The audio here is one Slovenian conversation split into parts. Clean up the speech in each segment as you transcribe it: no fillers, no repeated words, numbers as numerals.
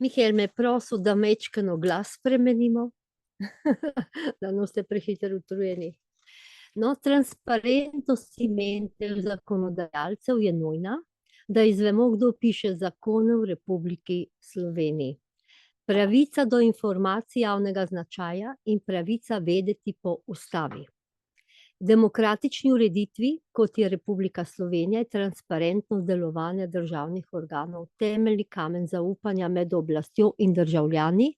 Mihael me je prosil, da majčkeno glas spremenimo, da ne ste prehitro utrujeni. No, transparentnost imenitev zakonodajalcev je nujna, da izvemo, kdo piše zakone v Republiki Sloveniji. Pravica do informacij javnega značaja in pravica vedeti po ustavi. V demokratični ureditvi, kot je Republika Slovenija, je transparentnost delovanja državnih organov temeljni kamen zaupanja med oblastjo in državljani.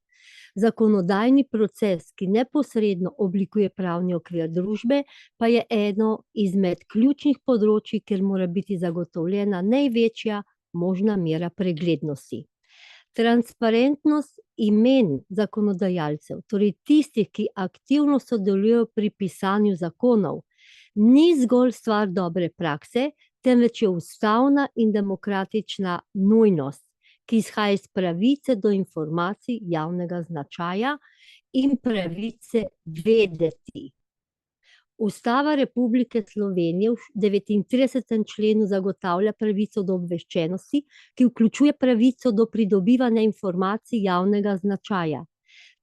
Zakonodajni proces, ki neposredno oblikuje pravni okvir družbe, pa je eno izmed ključnih področij, kjer mora biti zagotovljena največja možna mera preglednosti. Transparentnost imen zakonodajalcev, torej tistih, ki aktivno sodelujejo pri pisanju zakonov, ni zgolj stvar dobre prakse, temveč je ustavna in demokratična nujnost, ki izhaja iz pravice do informacij javnega značaja in pravice vedeti. Ustava Republike Slovenije v 39. členu zagotavlja pravico do obveščenosti, ki vključuje pravico do pridobivanja informacij javnega značaja.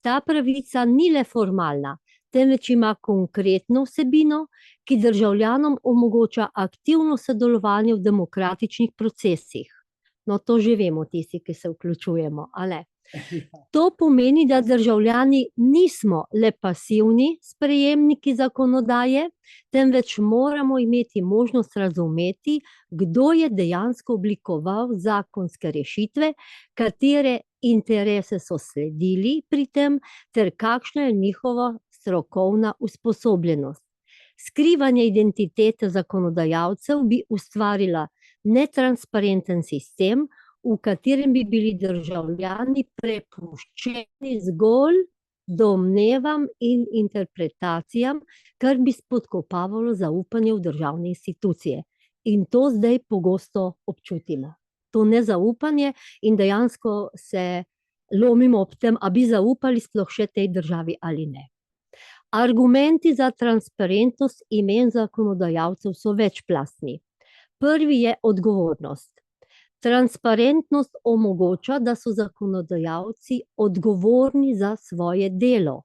Ta pravica ni le formalna, temveč ima konkretno vsebino, ki državljanom omogoča aktivno sodelovanje v demokratičnih procesih. No, to že vemo tisti, ki se vključujemo, ali? To pomeni, da državljani nismo le pasivni sprejemniki zakonodaje, temveč moramo imeti možnost razumeti, kdo je dejansko oblikoval zakonske rešitve, katere interese so sledili pri tem, ter kakšna je njihova strokovna usposobljenost. Skrivanje identitete zakonodajalcev bi ustvarila netransparenten sistem, v katerem bi bili državljani prepuščeni zgolj domnevam in interpretacijam, kar bi spodkopavalo zaupanje v državne institucije. In to zdaj pogosto občutimo. To nezaupanje in dejansko se lomimo ob tem, a bi zaupali sploh še tej državi ali ne. Argumenti za transparentnost imen zakonodajalcev so večplastni. Prvi je odgovornost. Transparentnost omogoča, da so zakonodajalci odgovorni za svoje delo.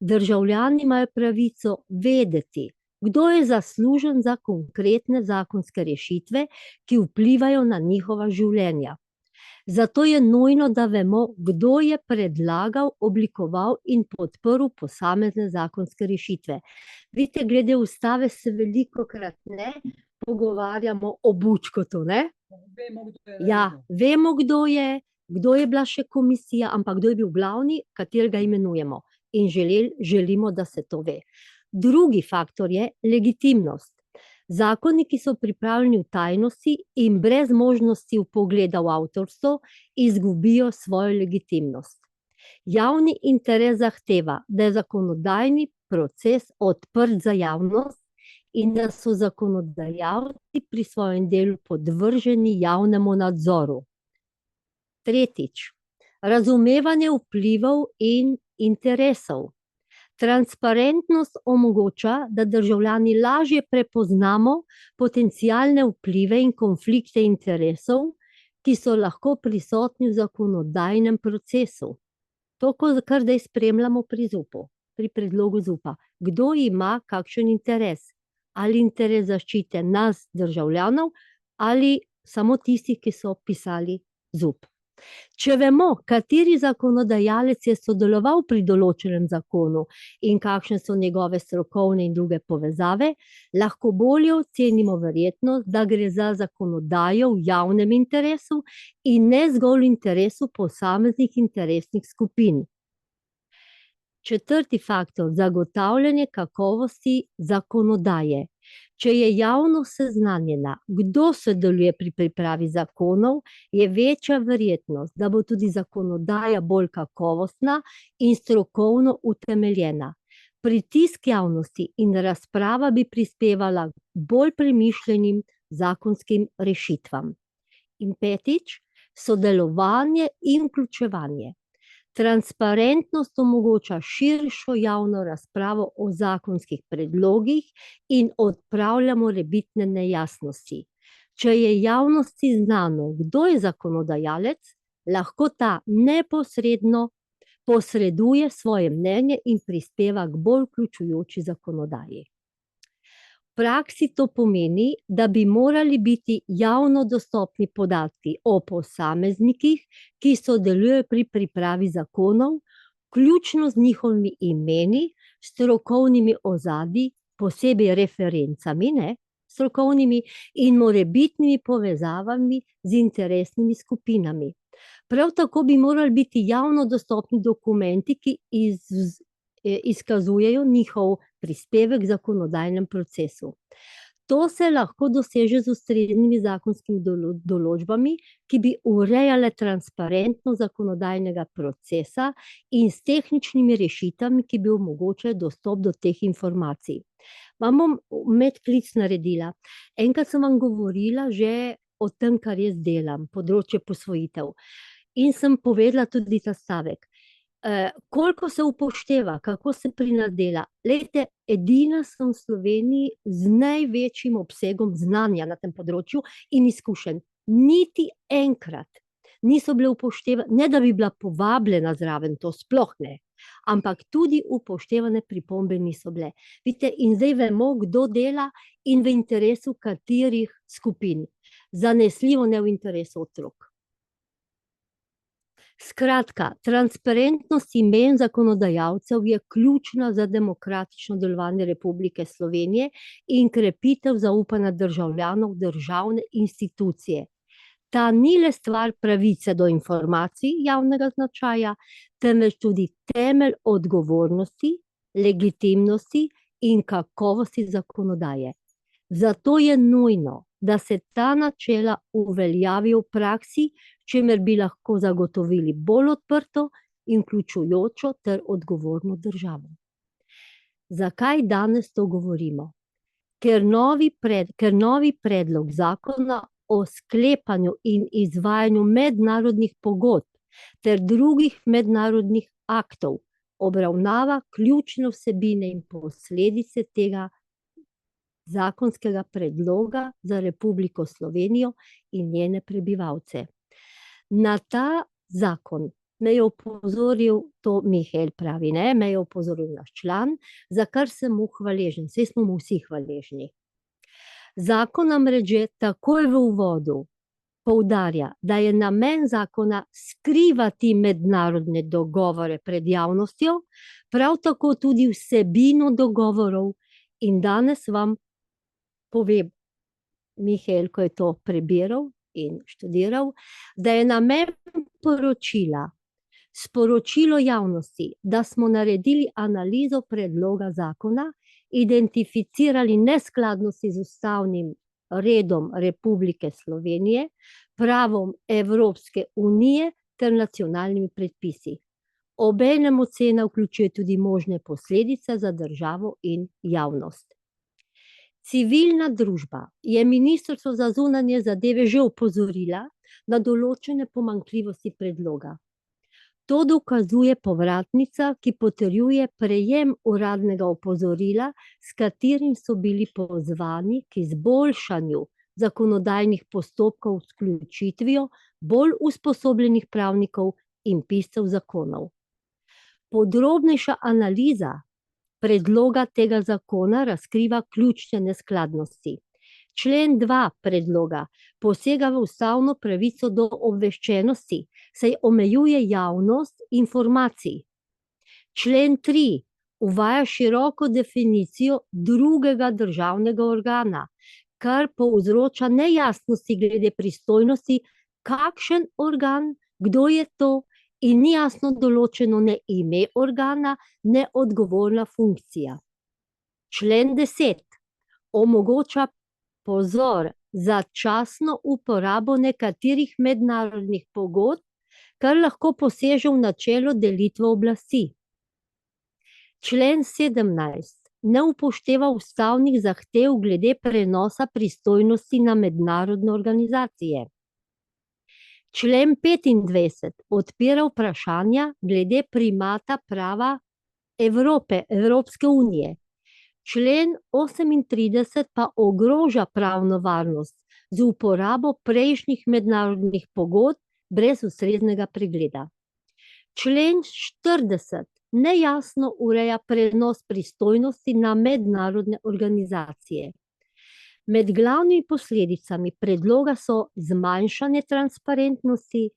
Državljani imajo pravico vedeti, kdo je zaslužen za konkretne zakonske rešitve, ki vplivajo na njihova življenja. Zato je nujno, da vemo, kdo je predlagal, oblikoval in podprl posamezne zakonske rešitve. Vidite, glede ustave se velikokrat ne pogovarjamo o bučkotu, ne? Ja, vemo, kdo je bila še komisija, ampak kdo je bil glavni, katerega imenujemo. In želimo, da se to ve. Drugi faktor je legitimnost. Zakoni, ki so pripravljeni v tajnosti in brez možnosti vpogleda v avtorstvo, izgubijo svojo legitimnost. Javni interes zahteva, da je zakonodajni proces odprt za javnost in da so zakonodajalci pri svojem delu podvrženi javnemu nadzoru. Tretjič, razumevanje vplivov in interesov. Transparentnost omogoča, da državljani lažje prepoznamo potencialne vplive in konflikte interesov, ki so lahko prisotni v zakonodajnem procesu. To, kar zdaj spremljamo pri ZUP-u, pri predlogu ZUP-a. Kdo ima kakšen interes? Ali interes zaščite nas, državljanov, ali samo tistih, ki so pisali ZUP. Če vemo, kateri zakonodajalec je sodeloval pri določenem zakonu in kakšne so njegove strokovne in druge povezave, lahko bolje ocenimo verjetnost, da gre za zakonodajo v javnem interesu in ne zgolj v interesu posameznih interesnih skupin. Četrti faktor, zagotavljanje kakovosti zakonodaje. Če je javnost seznanjena, kdo sodeluje pri pripravi zakonov, je večja verjetnost, da bo tudi zakonodaja bolj kakovostna in strokovno utemeljena. Pritisk javnosti in razprava bi prispevala bolj premišljenim zakonskim rešitvam. In petič, sodelovanje in vključevanje. Transparentnost omogoča širšo javno razpravo o zakonskih predlogih in odpravlja morebitne nejasnosti. Če je javnosti znano, kdo je zakonodajalec, lahko ta neposredno posreduje svoje mnenje in prispeva k bolj vključujoči zakonodaji. V praksi to pomeni, da bi morali biti javno dostopni podatki o posameznikih, ki sodelujejo pri pripravi zakonov, vključno z njihovimi imeni, strokovnimi ozadji, posebej referencami, strokovnimi in morebitnimi povezavami z interesnimi skupinami. Prav tako bi morali biti javno dostopni dokumenti, ki izkazujejo njihov prispevek v zakonodajnem procesu. To se lahko doseže z ustreznimi zakonskimi določbami, ki bi urejale transparentnost zakonodajnega procesa in s tehničnimi rešitvami, ki bi omogočile dostop do teh informacij. Vam bom medklic naredila. Enkrat sem vam govorila že o tem, kar jaz delam, področje posvojitev. In sem povedala tudi ta stavek. Koliko se upošteva, kako se pri nas dela. Glejte, edina sem v Sloveniji z največjim obsegom znanja na tem področju in izkušenj. Niti enkrat niso bile upoštevane, ne da bi bila povabljena zraven, to sploh ne, ampak tudi upoštevane pripombe niso bile. Vidite, in zdaj vemo, kdo dela in v interesu katerih skupin. Zanesljivo ne v interesu otrok. Skratka, transparentnost imen zakonodajalcev je ključna za demokratično delovanje Republike Slovenije in krepitev zaupanja državljanov v državne institucije. Ta ni le stvar pravice do informacij javnega značaja, temveč tudi temelj odgovornosti, legitimnosti in kakovosti zakonodaje. Zato je nujno, da se ta načela uveljavijo v praksi, čemer bi lahko zagotovili bolj odprto in vključujočo ter odgovorno državo. Zakaj danes to govorimo? Ker novi predlog zakona o sklepanju in izvajanju mednarodnih pogodb ter drugih mednarodnih aktov obravnava ključne vsebine in posledice tega zakonskega predloga za Republiko Slovenijo in njene prebivalce. Na ta zakon me je opozoril, to Mihael pravi, me je opozoril naš član, za kar sem mu hvaležen, saj smo mu vsi hvaležni. Zakon namreč že takoj v uvodu poudarja, da je namen zakona skrivati mednarodne dogovore pred javnostjo, prav tako tudi vsebino dogovorov, in danes vam povem, Mihael, ko je to prebiral in študiral, da je namen poročila sporočilo javnosti, da smo naredili analizo predloga zakona, identificirali neskladnosti z ustavnim redom Republike Slovenije, pravom Evropske unije ter nacionalnimi predpisi. Obenem ocena vključuje tudi možne posledice za državo in javnost. Civilna družba je Ministrstvo za zunanje zadeve že opozorila na določene pomanjkljivosti predloga. To dokazuje povratnica, ki potrjuje prejem uradnega opozorila, s katerim so bili pozvani k izboljšanju zakonodajnih postopkov s vključitvijo bolj usposobljenih pravnikov in piscev zakonov. Podrobnejša analiza predloga tega zakona razkriva ključne neskladnosti. Člen 2 predloga posega v ustavno pravico do obveščenosti, saj omejuje javnost informacij. Člen 3 uvaja široko definicijo drugega državnega organa, kar povzroča nejasnosti glede pristojnosti, kakšen organ, kdo je to, in ni jasno določeno ne ime organa, ne odgovorna funkcija. Člen 10 omogoča pozor, začasno uporabo nekaterih mednarodnih pogodb, kar lahko poseže v načelo delitve oblasti. Člen 17 ne upošteva ustavnih zahtev glede prenosa pristojnosti na mednarodne organizacije. Člen 25 odpira vprašanja glede primata prava Evropske unije. Člen 38 pa ogroža pravno varnost z uporabo prejšnjih mednarodnih pogodb brez ustreznega pregleda. Člen 40 nejasno ureja prenos pristojnosti na mednarodne organizacije. Med glavnimi posledicami predloga so zmanjšanje transparentnosti,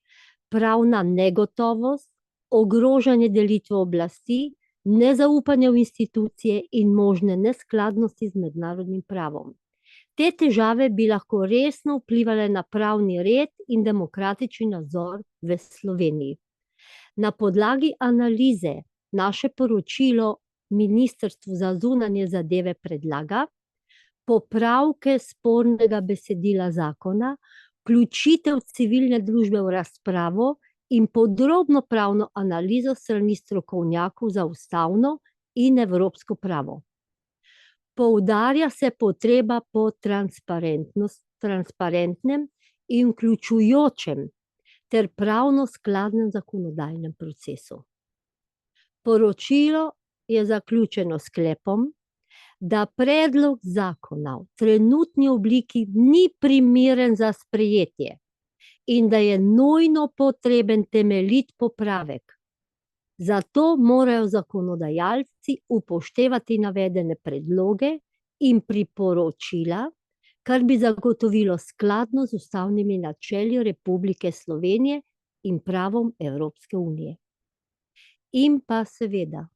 pravna negotovost, ogrožanje delitve oblasti, nezaupanje v institucije in možne neskladnosti z mednarodnim pravom. Te težave bi lahko resno vplivale na pravni red in demokratični nadzor v Sloveniji. Na podlagi analize naše poročilo Ministrstvu za zunanje zadeve predlaga popravke spornega besedila zakona, vključitev civilne družbe v razpravo in podrobno pravno analizo s strani strokovnjakov za ustavno in evropsko pravo. Poudarja se potreba po transparentnem in vključujočem ter pravno skladnem zakonodajnem procesu. Poročilo je zaključeno s sklepom, da predlog zakona v trenutni obliki ni primeren za sprejetje in da je nujno potreben temeljit popravek. Zato morajo zakonodajalci upoštevati navedene predloge in priporočila, kar bi zagotovilo skladno z ustavnimi načeli Republike Slovenije in pravom Evropske unije. In pa seveda,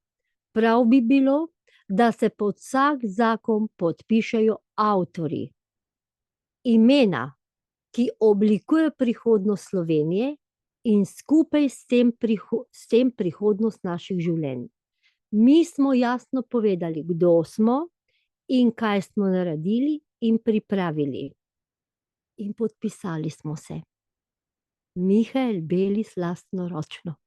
prav bi bilo, da se pod vsak zakon podpišejo avtorji, imena, ki oblikujejo prihodnost Slovenije in skupaj s tem prihodnost naših življenj. Mi smo jasno povedali, kdo smo in kaj smo naredili in pripravili. In podpisali smo se. Mihael Belis lastnoročno.